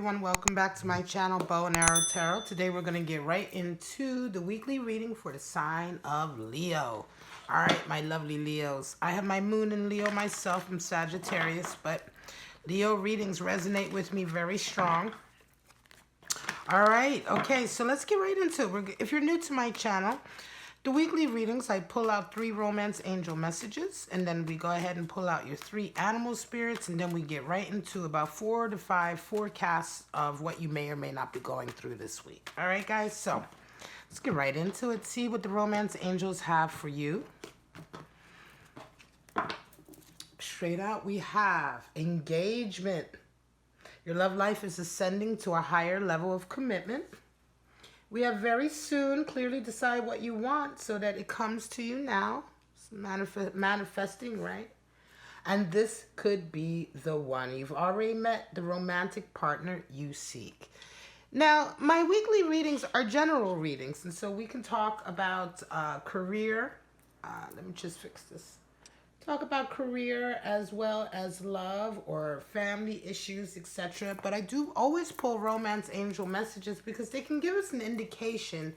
everyone, welcome back to my channel, Bow and Arrow Tarot. Today we're going to get right into the weekly reading for the sign of Leo. Alright, my lovely Leos. I have my moon in Leo myself. I'm Sagittarius, but Leo readings resonate with me very strong. Alright, okay, so let's get right into it. If you're new to my channel, the weekly readings, I pull out 3 romance angel messages, and then we go ahead and pull out your 3 animal spirits, and then we get right into about 4 to 5 forecasts of what you may or may not be going through this week. All right, guys, so let's get right into it. See what the romance angels have for you. Straight out, we have engagement. Your love life is ascending to a higher level of commitment. We have very soon, clearly decide what you want so that it comes to you now. It's manifesting, right? And this could be the one. You've already met the romantic partner you seek. Now, my weekly readings are general readings, and so we can talk about career. Let me just fix this. Talk about career as well as love or family issues, etc. But I do always pull romance angel messages because they can give us an indication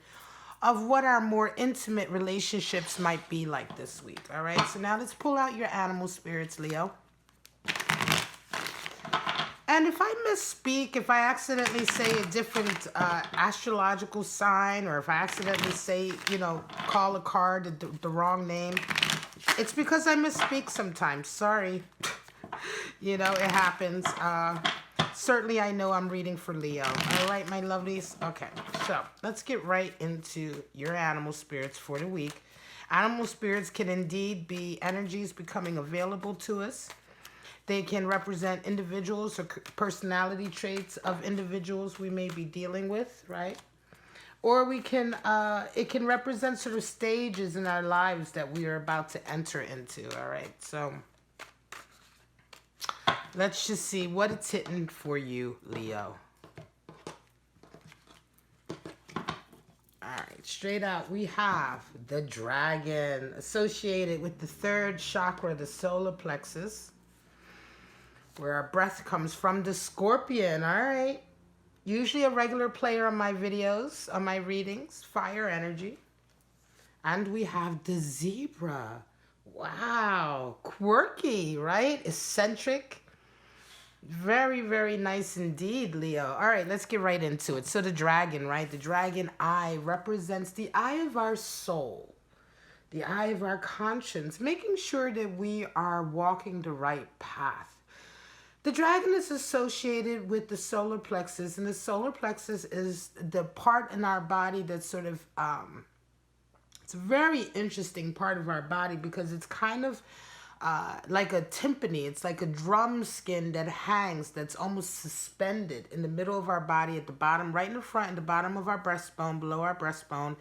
of what our more intimate relationships might be like this week. All right, so now let's pull out your animal spirits, Leo. And if I misspeak, if I accidentally say a different astrological sign, or if I accidentally say, call a card the wrong name, it's because I misspeak sometimes. Sorry. It happens. Certainly I know I'm reading for Leo. All right, my lovelies? Okay, so let's get right into your animal spirits for the week. Animal spirits can indeed be energies becoming available to us. They can represent individuals or personality traits of individuals we may be dealing with, right? Or we can, it can represent sort of stages in our lives that we are about to enter into, all right? So let's just see what it's hitting for you, Leo. All right, straight out, we have the dragon associated with the 3rd chakra, the solar plexus, where our breath comes from. The scorpion, all right? Usually a regular player on my videos, on my readings, fire energy. And we have the zebra. Wow, quirky, right? Eccentric. Very, very nice indeed, Leo. All right, let's get right into it. So the dragon, right? The dragon eye represents the eye of our soul, the eye of our conscience, making sure that we are walking the right path. The dragon is associated with the solar plexus, and the solar plexus is the part in our body that's sort of, it's a very interesting part of our body because it's kind of like a timpani. It's like a drum skin that hangs, that's almost suspended in the middle of our body at the bottom, right in the front and the bottom of our breastbone, below our breastbone.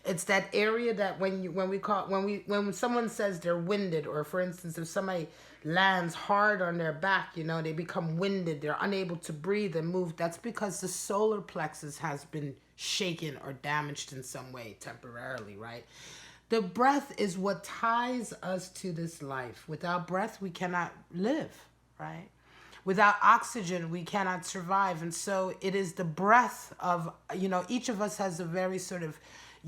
It's that area that when someone says they're winded, or for instance, if somebody lands hard on their back, they become winded, they're unable to breathe and move. That's because the solar plexus has been shaken or damaged in some way temporarily, right? The breath is what ties us to this life. Without breath, we cannot live, right? Without oxygen, we cannot survive. And so it is the breath of, each of us has a very sort of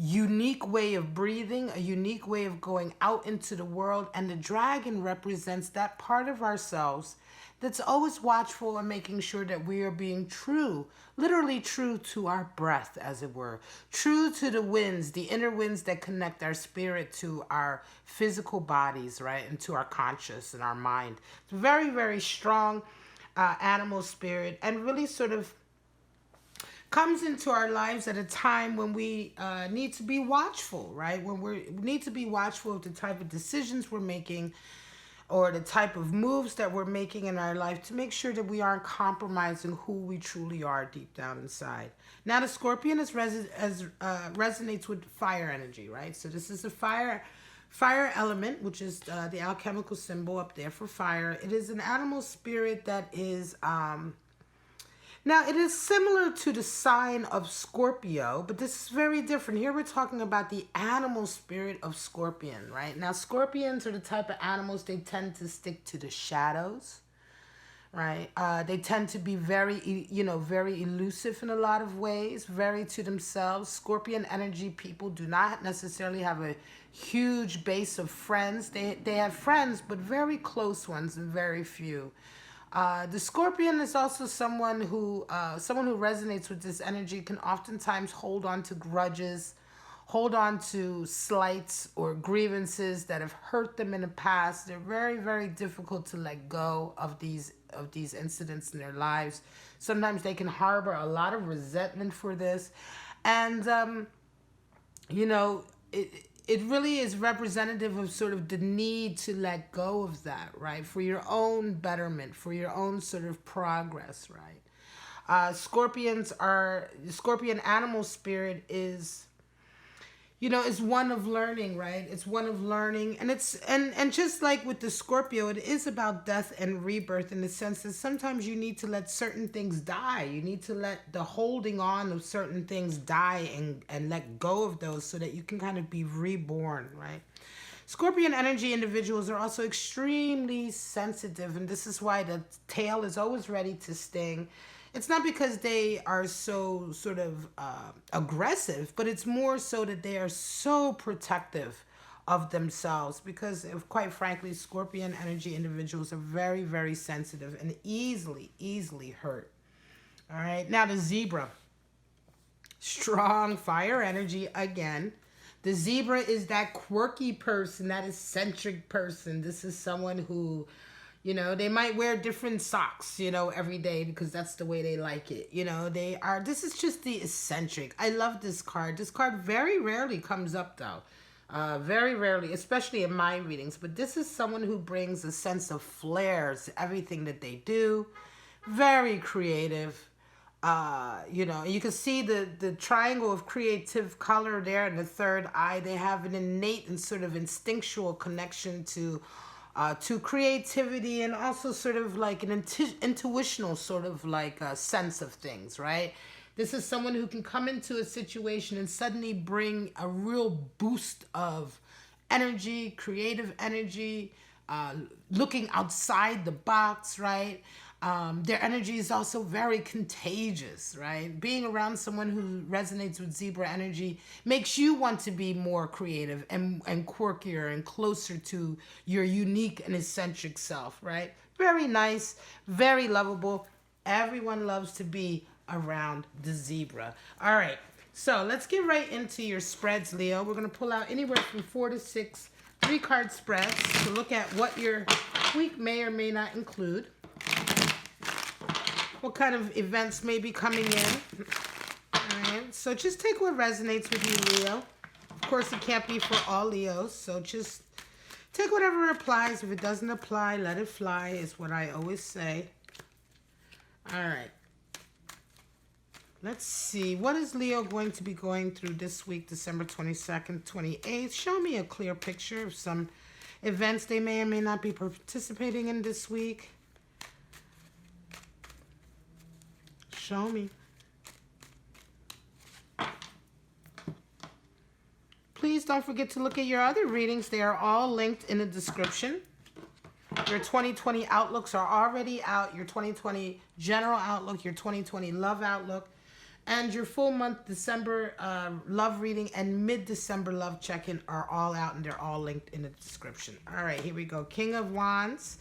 unique way of breathing, a unique way of going out into the world. And the dragon represents that part of ourselves that's always watchful and making sure that we are being true, literally true to our breath, as it were. True to the winds, the inner winds that connect our spirit to our physical bodies, right? And to our conscious and our mind. It's a very, very strong animal spirit, and really sort of comes into our lives at a time when we need to be watchful, right? When we need to be watchful of the type of decisions we're making, or the type of moves that we're making in our life, to make sure that we aren't compromising who we truly are deep down inside. Now, the scorpion resonates with fire energy, right? So this is a fire element, which is the alchemical symbol up there for fire. It is an animal spirit that is... Now, it is similar to the sign of Scorpio, but this is very different. Here we're talking about the animal spirit of Scorpion, right? Now, scorpions are the type of animals, they tend to stick to the shadows, right? They tend to be very, very elusive in a lot of ways, very to themselves. Scorpion energy people do not necessarily have a huge base of friends. They have friends, but very close ones and very few. The Scorpion is also someone who resonates with this energy can oftentimes hold on to grudges, hold on to slights or grievances that have hurt them in the past. They're very, very difficult to let go of these incidents in their lives. Sometimes they can harbor a lot of resentment for this, and it really is representative of sort of the need to let go of that, right? For your own betterment, for your own sort of progress, right? Scorpion animal spirit is, is one of learning, right? It's one of learning. And and just like with the Scorpio, it is about death and rebirth in the sense that sometimes you need to let certain things die. You need to let the holding on of certain things die and let go of those so that you can kind of be reborn, right? Scorpion energy individuals are also extremely sensitive, and this is why the tail is always ready to sting. It's not because they are so sort of aggressive, but it's more so that they are so protective of themselves because, quite frankly, Scorpion energy individuals are very, very sensitive and easily hurt. All right. Now the Zebra. Strong fire energy again. The Zebra is that quirky person, that eccentric person. This is someone who, they might wear different socks, every day because that's the way they like it. This is just the eccentric. I love this card. This card very rarely comes up though. Very rarely, especially in my readings. But this is someone who brings a sense of flair to everything that they do. Very creative. You can see the triangle of creative color there in the third eye. They have an innate and sort of instinctual connection to creativity and also sort of like an intuitional sort of like a sense of things, right? This is someone who can come into a situation and suddenly bring a real boost of energy, creative energy, looking outside the box, right? Their energy is also very contagious, right? Being around someone who resonates with Zebra energy makes you want to be more creative and quirkier and closer to your unique and eccentric self, right? Very nice, very lovable. Everyone loves to be around the Zebra. All right, so let's get right into your spreads, Leo. We're going to pull out anywhere from 4 to 6 3-card spreads to look at what your week may or may not include. What kind of events may be coming in. All right, so just take what resonates with you, Leo. Of course, it can't be for all Leos, so just take whatever applies. If it doesn't apply, let it fly, is what I always say. All right. Let's see. What is Leo going to be going through this week, December 22nd, 28th? Show me a clear picture of some events they may or may not be participating in this week. Show me. Please don't forget to look at your other readings. They are all linked in the description. Your 2020 outlooks are already out. Your 2020 general outlook, your 2020 love outlook, and your full month December love reading and mid-December love check-in are all out, and they're all linked in the description. All right, here we go. King of Wands,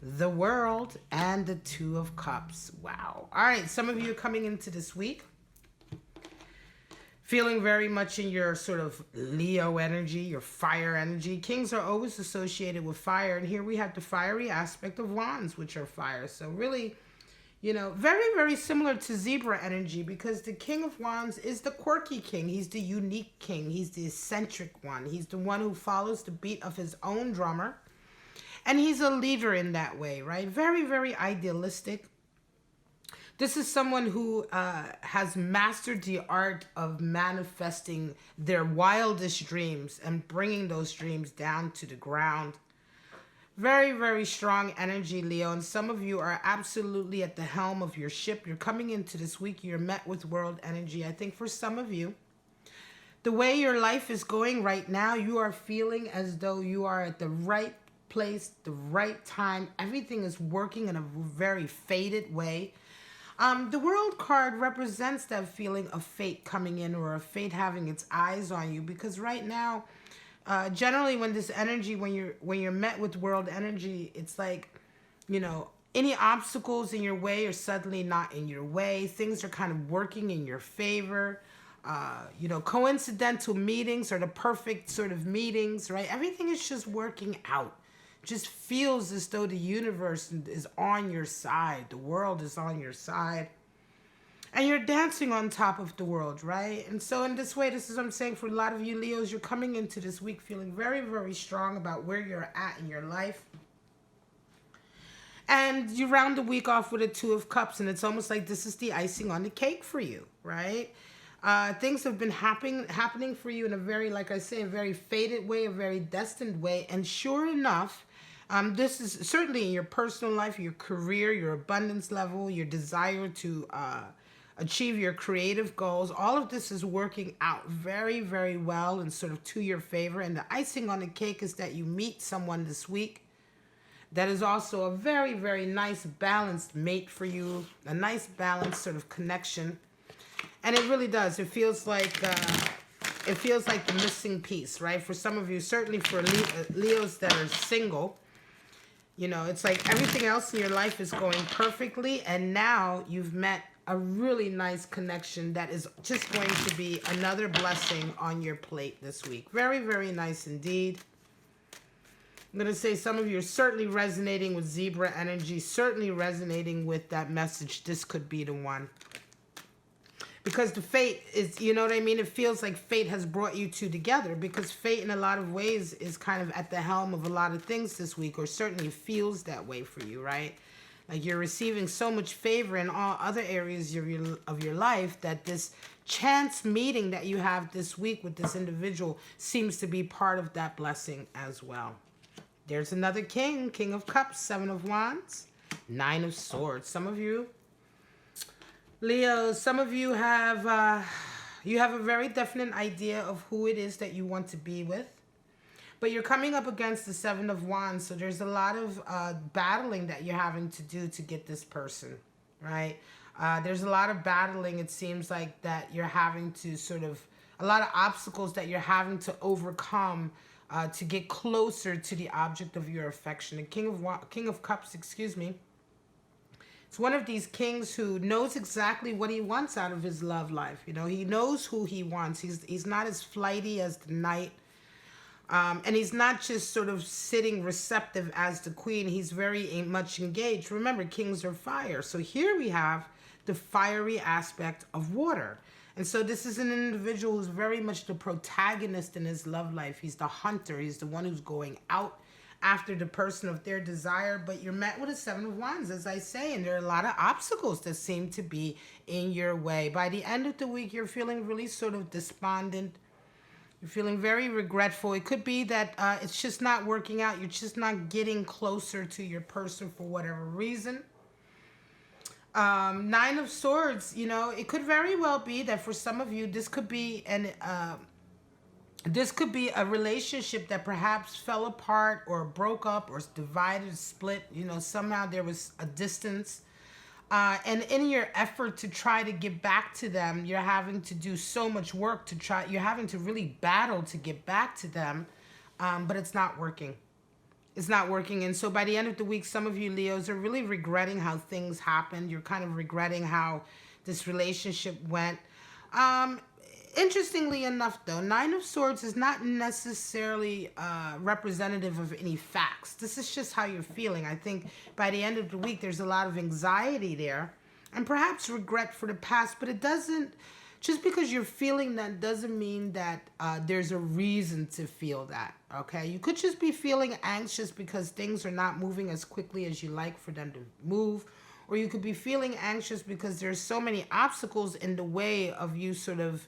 the World, and the Two of Cups. Wow. All right, some of you are coming into this week feeling very much in your sort of Leo energy, your fire energy. Kings are always associated with fire, and here we have the fiery aspect of Wands, which are fire. So really, very, very similar to Zebra energy, because the King of Wands is the quirky king. He's the unique king. He's the eccentric one. He's the one who follows the beat of his own drummer. And he's a leader in that way, right? Very, very idealistic. This is someone who has mastered the art of manifesting their wildest dreams and bringing those dreams down to the ground. Very, very strong energy, Leo. And some of you are absolutely at the helm of your ship. You're coming into this week. You're met with world energy. I think for some of you, the way your life is going right now, you are feeling as though you are at the right place, the right time. Everything is working in a very fated way. The World card represents that feeling of fate coming in, or of fate having its eyes on you, because right now, generally when this energy, when you're met with world energy, it's like, you know, any obstacles in your way are suddenly not in your way. Things are kind of working in your favor. You know, coincidental meetings are the perfect sort of meetings, right? Everything is just working out. Just feels as though the universe is on your side. The world is on your side. And you're dancing on top of the world, right? And so in this way, this is what I'm saying for a lot of you Leos, you're coming into this week feeling very, very strong about where you're at in your life. And you round the week off with a 2 of Cups, and it's almost like this is the icing on the cake for you, right? Things have been happening for you in a very, like I say, a very fated way, a very destined way. And sure enough, this is certainly in your personal life, your career, your abundance level, your desire to achieve your creative goals. All of this is working out very, very well and sort of to your favor. And the icing on the cake is that you meet someone this week that is also a very, very nice balanced mate for you, a nice balanced sort of connection. And it really does. It feels like the missing piece, right? For some of you, certainly for Leos that are single, you know, it's like everything else in your life is going perfectly, and now you've met a really nice connection that is just going to be another blessing on your plate this week. Very, very nice indeed. I'm going to say some of you are certainly resonating with Zebra energy, certainly resonating with that message. This could be the one. Because the fate is, you know what I mean? It feels like fate has brought you two together, because fate in a lot of ways is kind of at the helm of a lot of things this week, or certainly feels that way for you, right? Like you're receiving so much favor in all other areas of your life that this chance meeting that you have this week with this individual seems to be part of that blessing as well. There's another king, King of Cups, 7 of Wands, 9 of Swords. Some of you Leo, some of you have a very definite idea of who it is that you want to be with. But you're coming up against the 7 of Wands, so there's a lot of battling that you're having to do to get this person, right? There's a lot of battling, it seems like, that you're having to sort of, a lot of obstacles that you're having to overcome to get closer to the object of your affection. The King of Cups, excuse me. It's one of these kings who knows exactly what he wants out of his love life. You know, he knows who he wants. He's not as flighty as the knight. And he's not just sort of sitting receptive as the queen. He's very much engaged. Remember, kings are fire. So here we have the fiery aspect of water. And so this is an individual who's very much the protagonist in his love life. He's the hunter. He's the one who's going out after the person of their desire. But you're met with a 7 of Wands, as I say, and there are a lot of obstacles that seem to be in your way. By the end of the week, you're feeling really sort of despondent. You're feeling very regretful. It could be that it's just not working out. You're just not getting closer to your person for whatever reason. 9 of Swords, you know, it could very well be that for some of you, this could be a relationship that perhaps fell apart or broke up or divided, split. You know, somehow there was a distance. And in your effort to try to get back to them, you're having to do so much work to try. You're having to really battle to get back to them, but it's not working. It's not working. And so by the end of the week, some of you Leos are really regretting how things happened. You're kind of regretting how this relationship went. Interestingly enough, though, 9 of Swords is not necessarily representative of any facts. This is just how you're feeling. I think by the end of the week, there's a lot of anxiety there and perhaps regret for the past, but it doesn't, just because you're feeling that doesn't mean that there's a reason to feel that, okay? You could just be feeling anxious because things are not moving as quickly as you like for them to move, or you could be feeling anxious because there's so many obstacles in the way of you sort of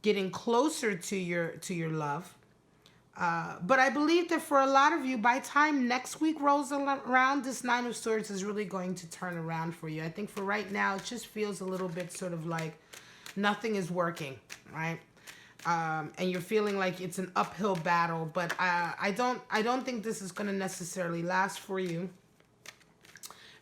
getting closer to your love. But I believe that for a lot of you, by time next week rolls around, this 9 of Swords is really going to turn around for you. I think for right now, it just feels a little bit sort of like nothing is working, right? and you're feeling like it's an uphill battle, but I don't think this is going to necessarily last for you.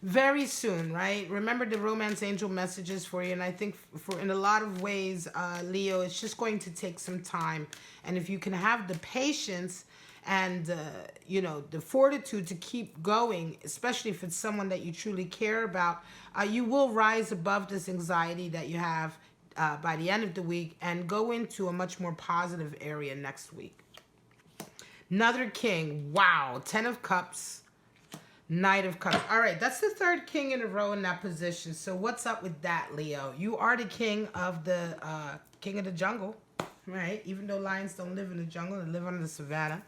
Very soon, right? Remember the romance angel messages for you, and I think for in a lot of ways, Leo, it's just going to take some time. And if you can have the patience and you know, the fortitude to keep going, especially if it's someone that you truly care about, you will rise above this anxiety that you have by the end of the week and go into a much more positive area next week. Another king. Wow. 10 of Cups. Knight of Cups. All right, that's the third king in a row in that position. So what's up with that, Leo? You are the king of the jungle, right? Even though lions don't live in the jungle, they live on the savannah.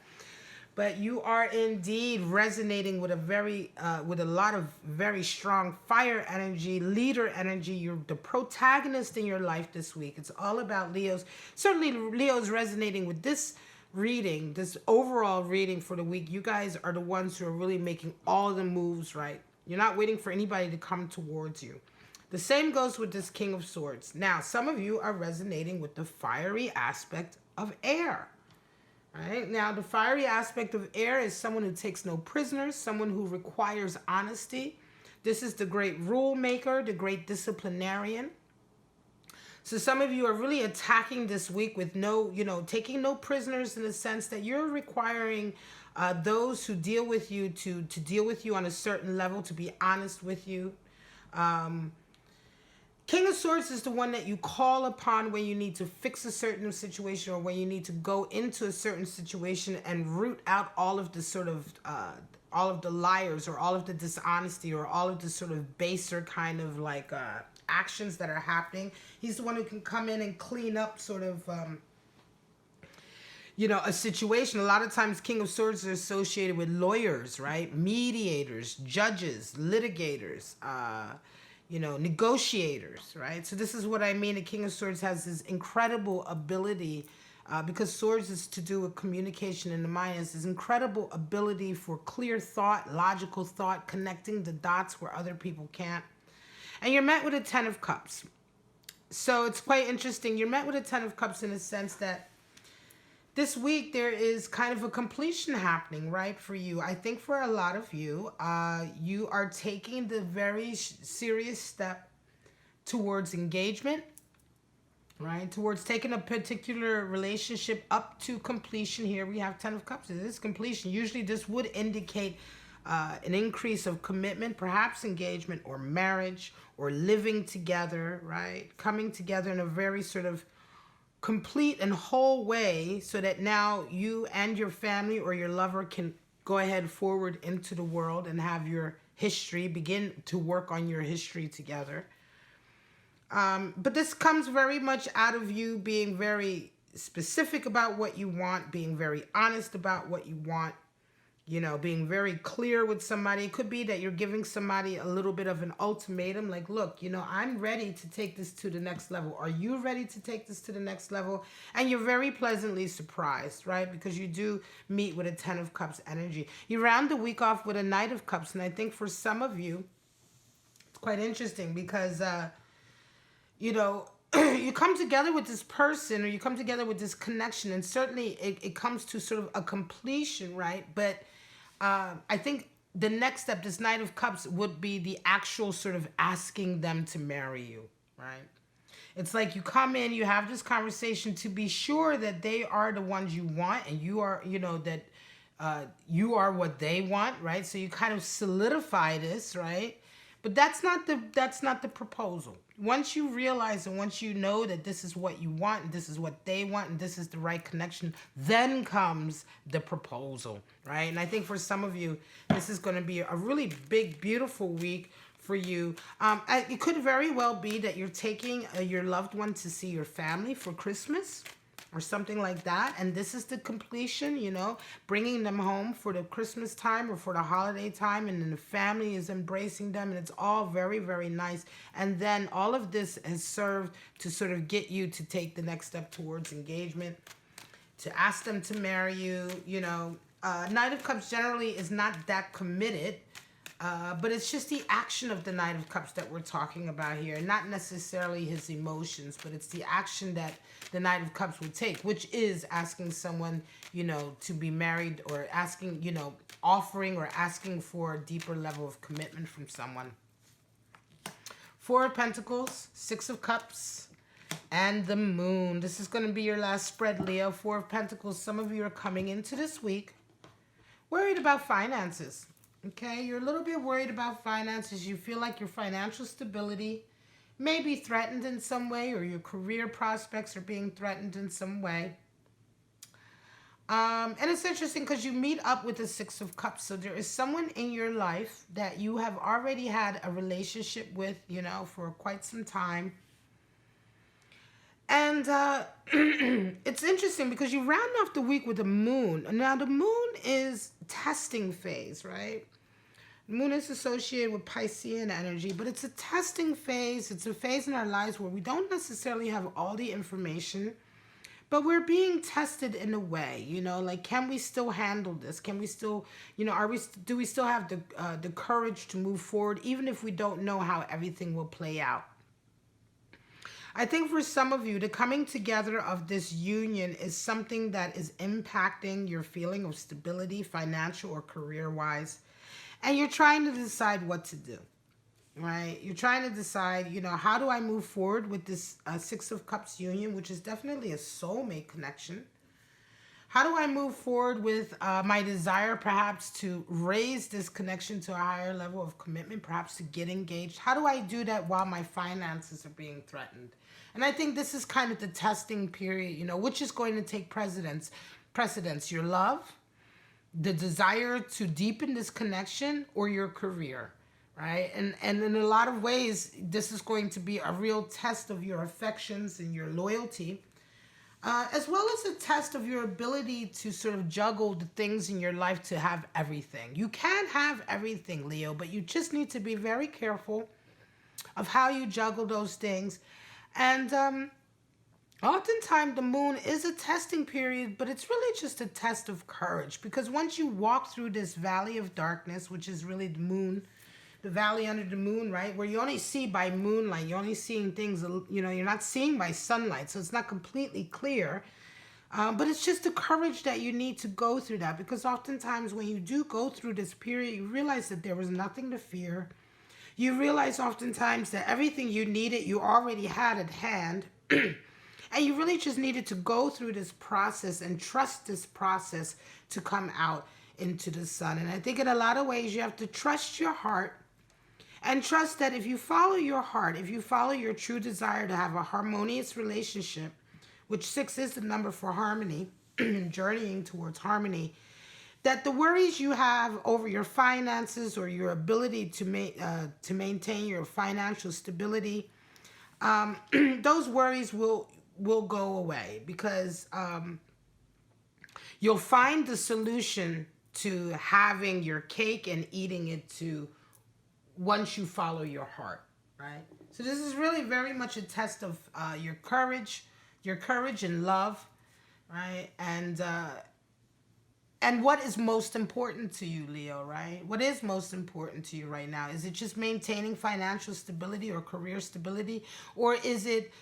But you are indeed resonating with with a lot of very strong fire energy, leader energy. You're the protagonist in your life this week. It's all about Leos. Certainly, Leo's resonating with this reading, this overall reading for the week. You guys are the ones who are really making all the moves, right? You're not waiting for anybody to come towards you. The same goes with this King of Swords. Now, some of you are resonating with the fiery aspect of air. Right? Now, the fiery aspect of air is someone who takes no prisoners, someone who requires honesty. This is the great rule maker, the great disciplinarian. So some of you are really attacking this week with no, you know, taking no prisoners in the sense that you're requiring those who deal with you to deal with you on a certain level, to be honest with you. King of Swords is the one that you call upon when you need to fix a certain situation or when you need to go into a certain situation and root out all of the sort of, all of the liars or all of the dishonesty or all of the sort of baser kind of like actions that are happening. He's the one who can come in and clean up sort of, you know, a situation. A lot of times King of Swords are associated with lawyers, right? Mediators, judges, litigators, you know, negotiators, right? So this is what I mean. The King of Swords has this incredible ability, because swords is to do with communication in the mind, is this incredible ability for clear thought, logical thought, connecting the dots where other people can't. And you're met with a 10 of Cups. So it's quite interesting. You're met with a 10 of Cups in a sense that this week there is kind of a completion happening, right, for you. I think for a lot of you, you are taking the very serious step towards engagement, right, towards taking a particular relationship up to completion. Here we have 10 of Cups. It is completion. Usually this would indicate an increase of commitment, perhaps engagement or marriage or living together, right? Coming together in a very sort of complete and whole way so that now you and your family or your lover can go ahead forward into the world and have your history, begin to work on your history together. But this comes very much out of you being very specific about what you want, being very honest about what you want, you know, being very clear with somebody. It could be that you're giving somebody a little bit of an ultimatum, like, look, you know, I'm ready to take this to the next level. Are you ready to take this to the next level? And you're very pleasantly surprised, right? Because you do meet with a 10 of Cups energy. You round the week off with a Knight of Cups. And I think for some of you, it's quite interesting because, you know, you come together with this person or you come together with this connection, and certainly it comes to sort of a completion, right? But I think the next step, this Knight of Cups, would be the actual sort of asking them to marry you, right? It's like you come in, you have this conversation to be sure that they are the ones you want and you are, you know, that you are what they want, right? So you kind of solidify this, right? But that's not the proposal. Once you realize and once you know that this is what you want and this is what they want and this is the right connection, then comes the proposal, right? And I think for some of you, this is going to be a really big, beautiful week for you. It could very well be that you're taking your loved one to see your family for Christmas or something like that. And this is the completion, you know, bringing them home for the Christmas time or for the holiday time. And then the family is embracing them. And it's all very, very nice. And then all of this has served to sort of get you to take the next step towards engagement, to ask them to marry you. You know, Knight of Cups generally is not that committed. But it's just the action of the Knight of Cups that we're talking about here. Not necessarily his emotions, but it's the action that the Knight of Cups will take, which is asking someone, you know, to be married, or asking, you know, offering or asking for a deeper level of commitment from someone. Four of Pentacles, Six of Cups, and the Moon. This is going to be your last spread, Leo. Four of Pentacles. Some of you are coming into this week worried about finances. Okay, you're a little bit worried about finances. You feel like your financial stability may be threatened in some way, or your career prospects are being threatened in some way. And it's interesting because you meet up with the Six of Cups. So there is someone in your life that you have already had a relationship with, you know, for quite some time. And it's interesting because you round off the week with the Moon. Now, the Moon is testing phase, right? The Moon is associated with Piscean energy, but it's a testing phase. It's a phase in our lives where we don't necessarily have all the information, but we're being tested in a way, you know, like, can we still handle this? Can we still, you know, do we still have the courage to move forward, even if we don't know how everything will play out? I think for some of you, the coming together of this union is something that is impacting your feeling of stability, financial or career-wise. And you're trying to decide what to do, right? You're trying to decide, you know, how do I move forward with this Six of Cups union, which is definitely a soulmate connection? How do I move forward with my desire perhaps to raise this connection to a higher level of commitment, perhaps to get engaged? How do I do that while my finances are being threatened? And I think this is kind of the testing period, you know, which is going to take precedence, your love, the desire to deepen this connection, or your career, right? And in a lot of ways, this is going to be a real test of your affections and your loyalty, as well as a test of your ability to sort of juggle the things in your life to have everything. You can have everything, Leo, but you just need to be very careful of how you juggle those things. And oftentimes the Moon is a testing period, but it's really just a test of courage, because once you walk through this valley of darkness, which is really the Moon, the valley under the Moon, right, where you only see by moonlight, you're only seeing things, you know, you're not seeing by sunlight, so it's not completely clear, but it's just the courage that you need to go through that, because oftentimes when you do go through this period, you realize that there was nothing to fear. You realize oftentimes that everything you needed, you already had at hand. And you really just needed to go through this process and trust this process to come out into the sun. And I think in a lot of ways, you have to trust your heart, and trust that if you follow your heart, if you follow your true desire to have a harmonious relationship, which 6 is the number for harmony, journeying towards harmony, that the worries you have over your finances or your ability to maintain your financial stability, those worries will go away, because you'll find the solution to having your cake and eating it too once you follow your heart, right? So this is really very much a test of your courage and love, right? And what is most important to you, Leo, right? What is most important to you right now? Is it just maintaining financial stability or career stability? Or is it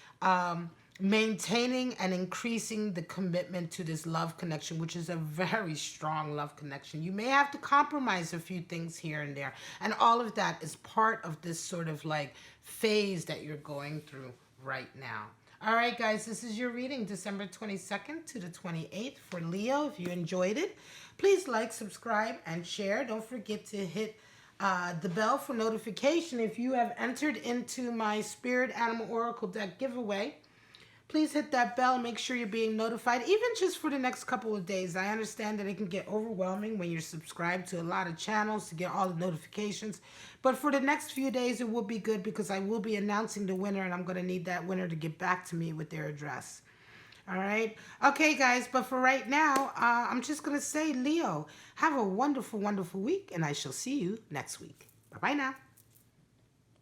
maintaining and increasing the commitment to this love connection, which is a very strong love connection? You may have to compromise a few things here and there. And all of that is part of this sort of like phase that you're going through right now. All right, guys, this is your reading, December 22nd to the 28th for Leo. If you enjoyed it, please like, subscribe, and share. Don't forget to hit the bell for notification. If you have entered into my Spirit Animal Oracle deck giveaway, please hit that bell. Make sure you're being notified, even just for the next couple of days. I understand that it can get overwhelming when you're subscribed to a lot of channels to get all the notifications. But for the next few days, it will be good, because I will be announcing the winner, and I'm going to need that winner to get back to me with their address. All right? Okay, guys, but for right now, I'm just going to say, Leo, have a wonderful, wonderful week, and I shall see you next week. Bye-bye now.